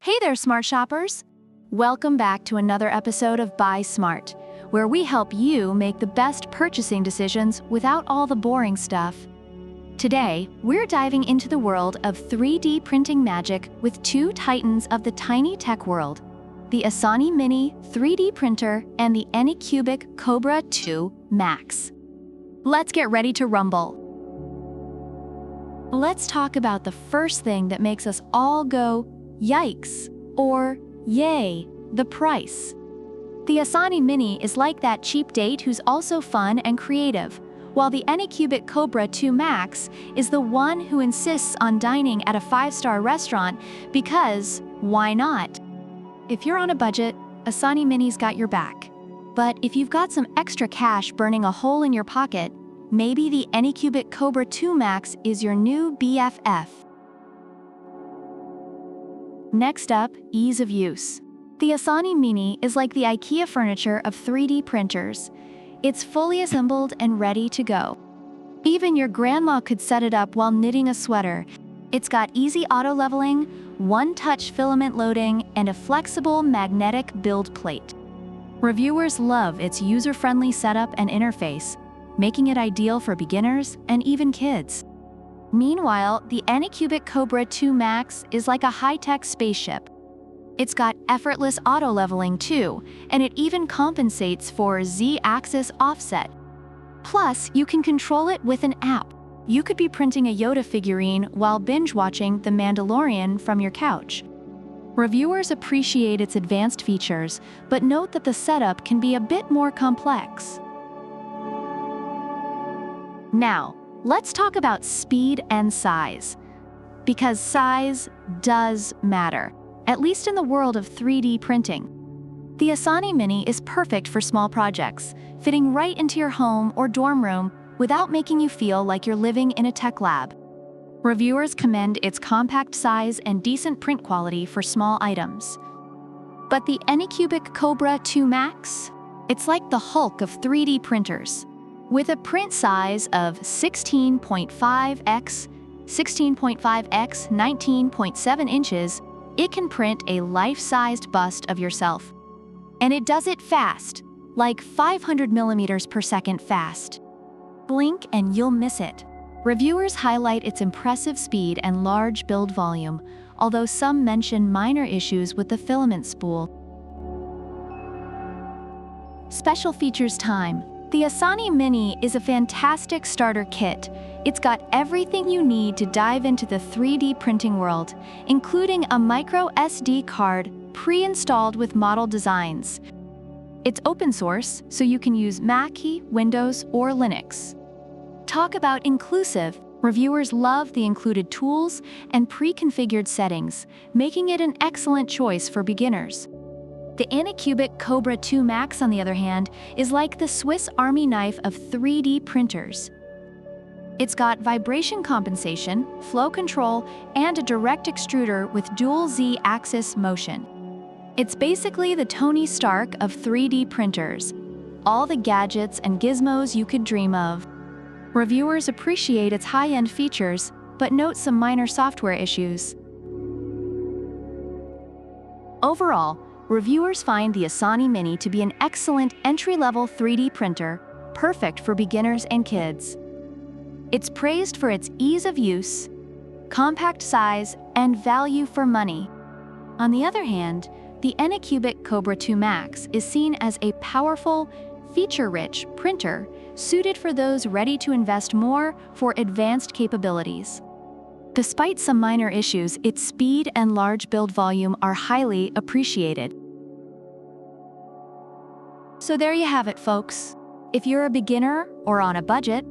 Hey there, smart shoppers! Welcome back to another episode of Buy Smart, where we help you make the best purchasing decisions without all the boring stuff. Today, we're diving into the world of 3D printing magic with two titans of the tiny tech world, the Asani Mini 3D printer and the Anycubic Kobra 2 Max. Let's get ready to rumble. Let's talk about the first thing that makes us all go, yikes, or yay, the price. The Asani Mini is like that cheap date who's also fun and creative, while the Anycubic Kobra 2 Max is the one who insists on dining at a 5-star restaurant because, why not? If you're on a budget, Asani Mini's got your back. But if you've got some extra cash burning a hole in your pocket, maybe the Anycubic Kobra 2 Max is your new BFF. Next up, ease of use. The Asani Mini is like the IKEA furniture of 3D printers. It's fully assembled and ready to go. Even your grandma could set it up while knitting a sweater. It's got easy auto leveling, one-touch filament loading, and a flexible magnetic build plate. Reviewers love its user-friendly setup and interface, making it ideal for beginners and even kids. Meanwhile, the Anycubic Kobra 2 Max is like a high-tech spaceship. It's got effortless auto-leveling too, and it even compensates for Z-axis offset. Plus, you can control it with an app. You could be printing a Yoda figurine while binge-watching The Mandalorian from your couch. Reviewers appreciate its advanced features, but note that the setup can be a bit more complex. Now, let's talk about speed and size. Because size does matter, at least in the world of 3D printing. The Asani Mini is perfect for small projects, fitting right into your home or dorm room without making you feel like you're living in a tech lab. Reviewers commend its compact size and decent print quality for small items. But the Anycubic Kobra 2 Max? It's like the Hulk of 3D printers. With a print size of 16.5x 19.7 inches, it can print a life-sized bust of yourself. And it does it fast, like 500 millimeters per second fast. Blink and you'll miss it. Reviewers highlight its impressive speed and large build volume, although some mention minor issues with the filament spool. Special features time. The Asani Mini is a fantastic starter kit. It's got everything you need to dive into the 3D printing world, including a micro SD card pre-installed with model designs. It's open source, so you can use Mac, Windows, or Linux. Talk about inclusive. Reviewers love the included tools and pre-configured settings, making it an excellent choice for beginners. The Anycubic Kobra 2 Max, on the other hand, is like the Swiss Army knife of 3D printers. It's got vibration compensation, flow control, and a direct extruder with dual Z-axis motion. It's basically the Tony Stark of 3D printers. All the gadgets and gizmos you could dream of. Reviewers appreciate its high-end features, but note some minor software issues. Overall, reviewers find the Asani Mini to be an excellent entry-level 3D printer, perfect for beginners and kids. It's praised for its ease of use, compact size, and value for money. On the other hand, the Anycubic Kobra 2 Max is seen as a powerful, feature-rich printer suited for those ready to invest more for advanced capabilities. Despite some minor issues, its speed and large build volume are highly appreciated. So there you have it, folks. If you're a beginner or on a budget,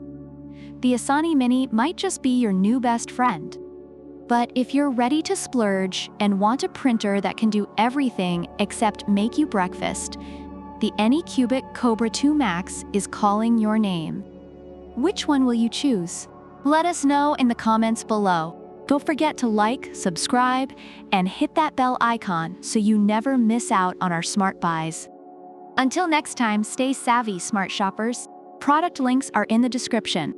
the Asani Mini might just be your new best friend. But if you're ready to splurge and want a printer that can do everything except make you breakfast, the Anycubic Kobra 2 Max is calling your name. Which one will you choose? Let us know in the comments below. Don't forget to like, subscribe, and hit that bell icon so you never miss out on our smart buys. Until next time, stay savvy, smart shoppers. Product links are in the description.